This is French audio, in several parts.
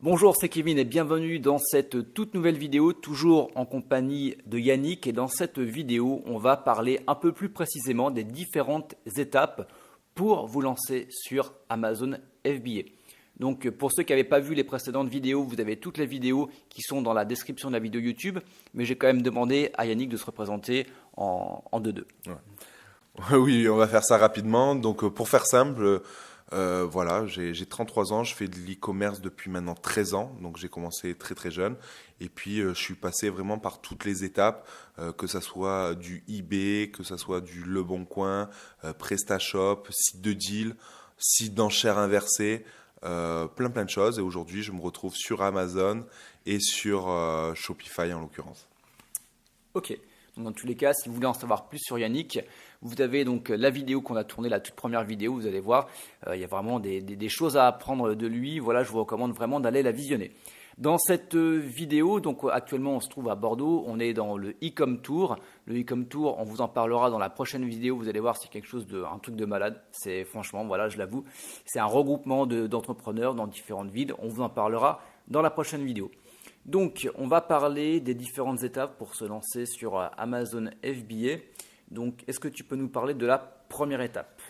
Bonjour, c'est Kevin et bienvenue dans cette toute nouvelle vidéo, toujours en compagnie de Yannick. Et dans cette vidéo, on va parler un peu plus précisément des différentes étapes pour vous lancer sur Amazon FBA. Donc pour ceux qui n'avaient pas vu les précédentes vidéos, vous avez toutes les vidéos qui sont dans la description de la vidéo YouTube. Mais j'ai quand même demandé à Yannick de se représenter en deux-deux. Ouais. Oui, on va faire ça rapidement. Donc pour faire simple, voilà, j'ai 33 ans, je fais de l'e-commerce depuis maintenant 13 ans, donc j'ai commencé très très jeune. Et puis je suis passé vraiment par toutes les étapes, que ça soit du eBay, que ça soit du Le Bon Coin, PrestaShop, site de deal, site d'enchères inversées, plein de choses. Et aujourd'hui, je me retrouve sur Amazon et sur Shopify en l'occurrence. Ok. Donc dans tous les cas, si vous voulez en savoir plus sur Yannick, vous avez donc la vidéo qu'on a tournée, la toute première vidéo, vous allez voir, il y a vraiment des choses à apprendre de lui. Voilà, je vous recommande vraiment d'aller la visionner. Dans cette vidéo, donc actuellement on se trouve à Bordeaux, on est dans le e-com tour. Le e-com tour, on vous en parlera dans la prochaine vidéo, vous allez voir, c'est quelque chose un truc de malade. C'est franchement, voilà, je l'avoue, c'est un regroupement d'entrepreneurs dans différentes villes. On vous en parlera dans la prochaine vidéo. Donc, on va parler des différentes étapes pour se lancer sur Amazon FBA. Donc, est-ce que tu peux nous parler de la première étape?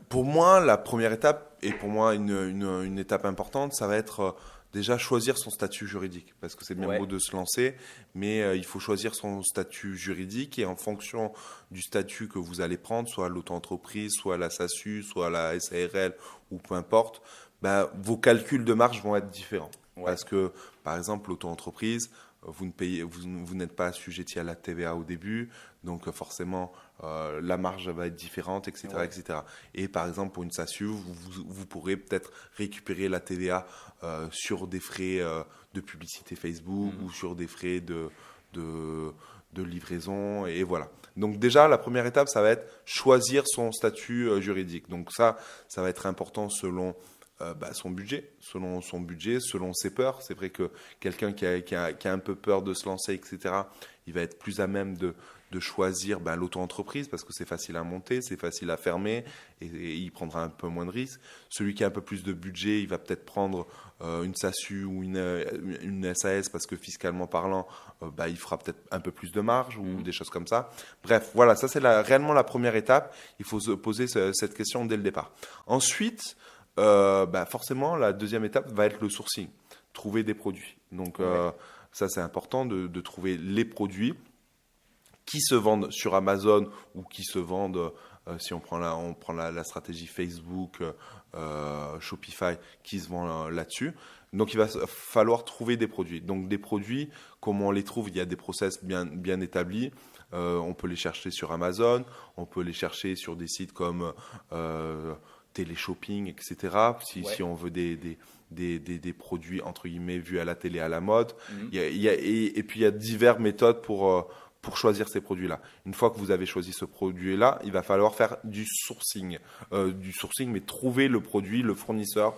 Pour moi, la première étape, et pour moi une étape importante, ça va être déjà choisir son statut juridique. Parce que c'est bien beau de se lancer, mais il faut choisir son statut juridique et en fonction du statut que vous allez prendre, soit l'auto-entreprise, soit la SASU, soit la SARL ou peu importe, vos calculs de marge vont être différents. Parce que, par exemple, l'auto-entreprise, vous n'êtes pas assujetti à la TVA au début, donc forcément, la marge va être différente, etc., etc. Et par exemple, pour une SASU, vous pourrez peut-être récupérer la TVA sur des frais de publicité Facebook ou sur des frais de livraison, et voilà. Donc déjà, la première étape, ça va être choisir son statut juridique. Donc ça va être important selon son budget, selon ses peurs. C'est vrai que quelqu'un qui a un peu peur de se lancer, etc., il va être plus à même de choisir l'auto-entreprise parce que c'est facile à monter, c'est facile à fermer et il prendra un peu moins de risques. Celui qui a un peu plus de budget, il va peut-être prendre une SASU ou une SAS parce que fiscalement parlant, il fera peut-être un peu plus de marge ou des choses comme ça. Bref, voilà, ça c'est réellement la première étape. Il faut se poser cette question dès le départ. Ensuite, forcément, la deuxième étape va être le sourcing, trouver des produits. Donc, ça, c'est important de trouver les produits qui se vendent sur Amazon ou qui se vendent, si on prend la stratégie Facebook, Shopify, qui se vend là-dessus. Donc, il va falloir trouver des produits. Donc, des produits, comment on les trouve? Il y a des process bien établis. On peut les chercher sur Amazon, on peut les chercher sur des sites comme télé-shopping, etc. Si on veut des produits entre guillemets vus à la télé à la mode. Et puis il y a diverses méthodes pour choisir ces produits-là. Une fois que vous avez choisi ce produit-là, il va falloir faire du sourcing, mais trouver le produit, le fournisseur,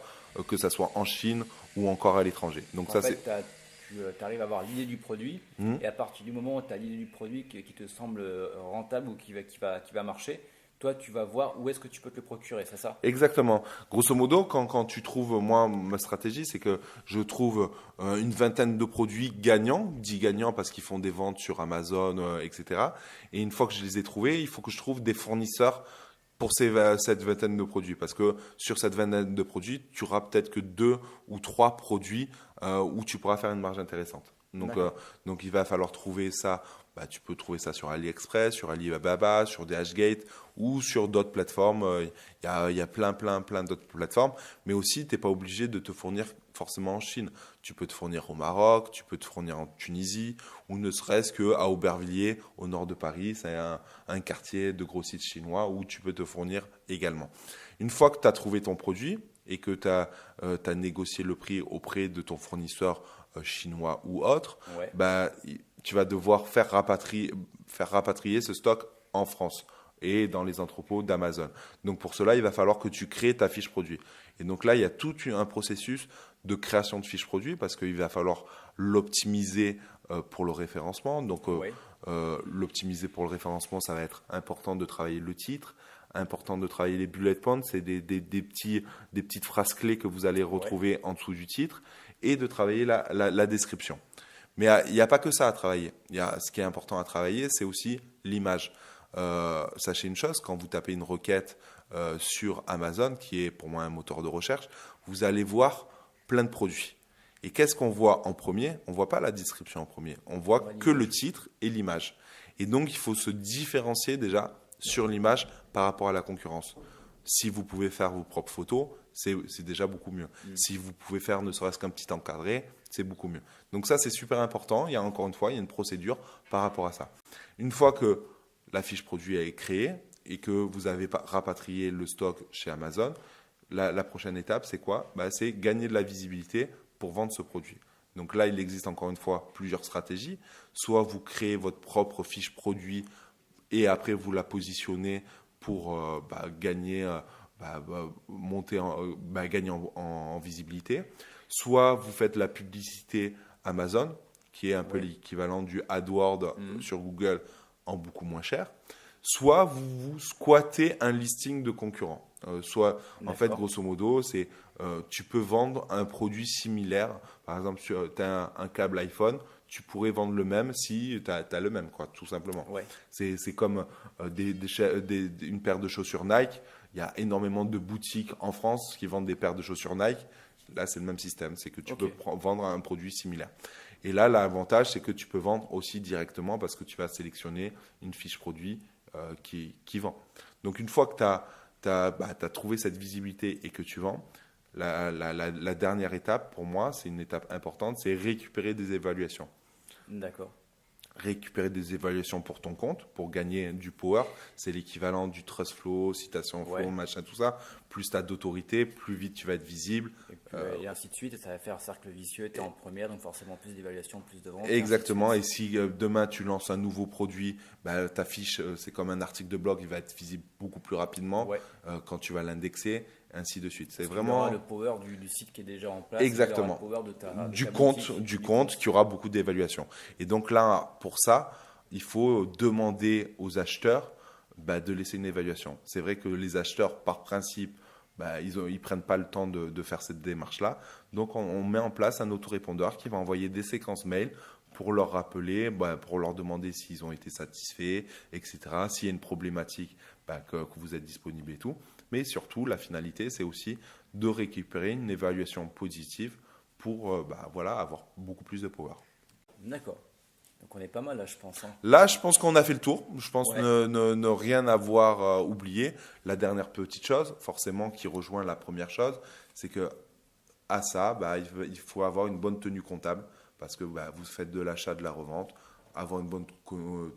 que ça soit en Chine ou encore à l'étranger. Donc tu arrives à avoir l'idée du produit et à partir du moment où tu as l'idée du produit qui te semble rentable ou qui va marcher, toi, tu vas voir où est-ce que tu peux te le procurer, c'est ça? Exactement. Grosso modo, quand tu trouves, moi, ma stratégie, c'est que je trouve une vingtaine de produits gagnants, 10 gagnants parce qu'ils font des ventes sur Amazon, etc. Et une fois que je les ai trouvés, il faut que je trouve des fournisseurs pour cette vingtaine de produits. Parce que sur cette vingtaine de produits, tu auras peut-être que 2 ou 3 produits où tu pourras faire une marge intéressante. Donc il va falloir trouver ça. Tu peux trouver ça sur AliExpress, sur Alibaba, sur DHgate ou sur d'autres plateformes. Il y a plein d'autres plateformes. Mais aussi, tu n'es pas obligé de te fournir forcément en Chine. Tu peux te fournir au Maroc, tu peux te fournir en Tunisie ou ne serait-ce qu'à Aubervilliers, au nord de Paris. C'est un quartier de gros sites chinois où tu peux te fournir également. Une fois que tu as trouvé ton produit et que tu as négocié le prix auprès de ton fournisseur chinois ou autre, tu vas devoir faire rapatrier ce stock en France et dans les entrepôts d'Amazon. Donc pour cela, il va falloir que tu crées ta fiche produit. Et donc là, il y a tout un processus de création de fiche produit parce qu'il va falloir l'optimiser pour le référencement. Donc l'optimiser pour le référencement, ça va être important de travailler le titre, important de travailler les bullet points, c'est des petites phrases clés que vous allez retrouver en dessous du titre, et de travailler la description. Mais il n'y a pas que ça à travailler. Ce qui est important à travailler, c'est aussi l'image. Sachez une chose, quand vous tapez une requête sur Amazon, qui est pour moi un moteur de recherche, vous allez voir plein de produits. Et qu'est-ce qu'on voit en premier? On ne voit pas la description en premier. On voit que le titre et l'image. Et donc, il faut se différencier déjà sur l'image par rapport à la concurrence. Si vous pouvez faire vos propres photos, c'est déjà beaucoup mieux. Si vous pouvez faire ne serait-ce qu'un petit encadré, c'est beaucoup mieux. Donc ça, c'est super important. Encore une fois, il y a une procédure par rapport à ça. Une fois que la fiche produit est créée et que vous avez rapatrié le stock chez Amazon, la prochaine étape, c'est quoi? C'est gagner de la visibilité pour vendre ce produit. Donc là, il existe encore une fois plusieurs stratégies. Soit vous créez votre propre fiche produit et après vous la positionnez pour gagner, gagner en visibilité. Soit vous faites la publicité Amazon, qui est un peu l'équivalent du AdWords sur Google en beaucoup moins cher. Soit vous squattez un listing de concurrents. En fait, grosso modo, c'est tu peux vendre un produit similaire. Par exemple, tu as un câble iPhone, tu pourrais vendre le même si tu as le même, quoi, tout simplement. Ouais. C'est comme une paire de chaussures Nike. Il y a énormément de boutiques en France qui vendent des paires de chaussures Nike. Là, c'est le même système. C'est que tu peux vendre un produit similaire. Et là, l'avantage, c'est que tu peux vendre aussi directement parce que tu vas sélectionner une fiche produit qui vend. Donc, une fois que tu as trouvé cette visibilité et que tu vends, la dernière étape, pour moi, c'est une étape importante, c'est récupérer des évaluations. D'accord. Récupérer des évaluations pour ton compte, pour gagner du power. C'est l'équivalent du trust flow, citation flow, machin, tout ça. Plus tu as d'autorité, plus vite tu vas être visible. Et ainsi de suite, et ça va faire un cercle vicieux. Tu es en première, donc forcément plus d'évaluations, plus de ventes. Exactement. Et si demain tu lances un nouveau produit, ta fiche, c'est comme un article de blog, il va être visible beaucoup plus rapidement quand tu vas l'indexer, ainsi de suite. C'est vraiment le power du site qui est déjà en place. Exactement. Le power de du compte qui aura beaucoup d'évaluations. Et donc là, pour ça, il faut demander aux acheteurs de laisser une évaluation. C'est vrai que les acheteurs, par principe, ils prennent pas le temps de faire cette démarche-là. Donc, on met en place un autorépondeur qui va envoyer des séquences mail pour leur rappeler, pour leur demander s'ils ont été satisfaits, etc. S'il y a une problématique, que vous êtes disponible et tout. Mais surtout, la finalité, c'est aussi de récupérer une évaluation positive pour avoir beaucoup plus de power. D'accord. Donc on est pas mal là, je pense. Là, je pense qu'on a fait le tour. Je pense ne rien avoir oublié. La dernière petite chose, forcément, qui rejoint la première chose, c'est que à ça, il faut avoir une bonne tenue comptable parce que vous faites de l'achat, de la revente. Avoir une bonne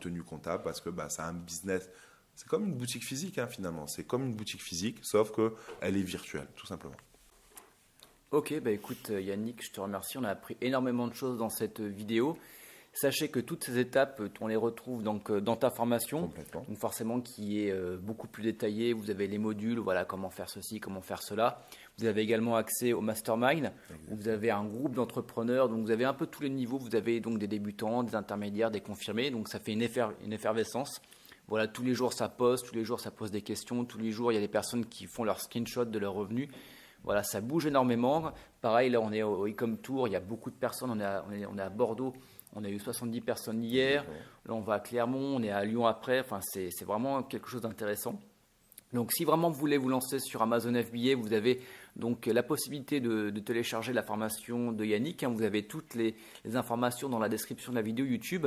tenue comptable parce que c'est un business. C'est comme une boutique physique, finalement. C'est comme une boutique physique, sauf qu'elle est virtuelle, tout simplement. Ok, écoute Yannick, je te remercie. On a appris énormément de choses dans cette vidéo. Sachez que toutes ces étapes, on les retrouve donc dans ta formation, donc forcément qui est beaucoup plus détaillée. Vous avez les modules, comment faire ceci, comment faire cela. Vous avez également accès au mastermind, où vous avez un groupe d'entrepreneurs, donc vous avez un peu tous les niveaux. Vous avez donc des débutants, des intermédiaires, des confirmés, donc ça fait une effervescence. Voilà, tous les jours ça poste, tous les jours ça pose des questions, tous les jours il y a des personnes qui font leur screenshot de leurs revenus. Voilà, ça bouge énormément. Pareil, là on est au Ecom Tour, il y a beaucoup de personnes, on est à Bordeaux. On a eu 70 personnes hier, là on va à Clermont, on est à Lyon après, c'est vraiment quelque chose d'intéressant. Donc si vraiment vous voulez vous lancer sur Amazon FBA, vous avez donc la possibilité de télécharger la formation de Yannick. Vous avez toutes les informations dans la description de la vidéo YouTube.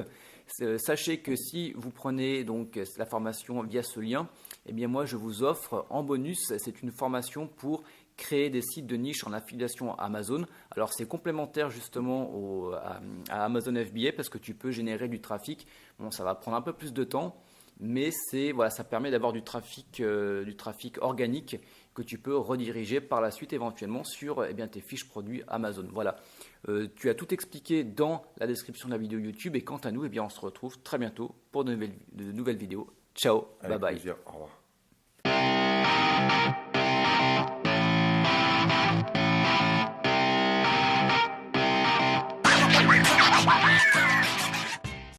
Sachez que si vous prenez donc la formation via ce lien, eh bien moi je vous offre en bonus, c'est une formation pour créer des sites de niche en affiliation à Amazon. Alors c'est complémentaire justement à Amazon FBA parce que tu peux générer du trafic. Bon, ça va prendre un peu plus de temps, mais ça permet d'avoir du trafic organique que tu peux rediriger par la suite éventuellement sur tes fiches produits Amazon. Voilà, tu as tout expliqué dans la description de la vidéo YouTube et quant à nous, on se retrouve très bientôt pour de nouvelles vidéos. Ciao, bye bye. Au revoir.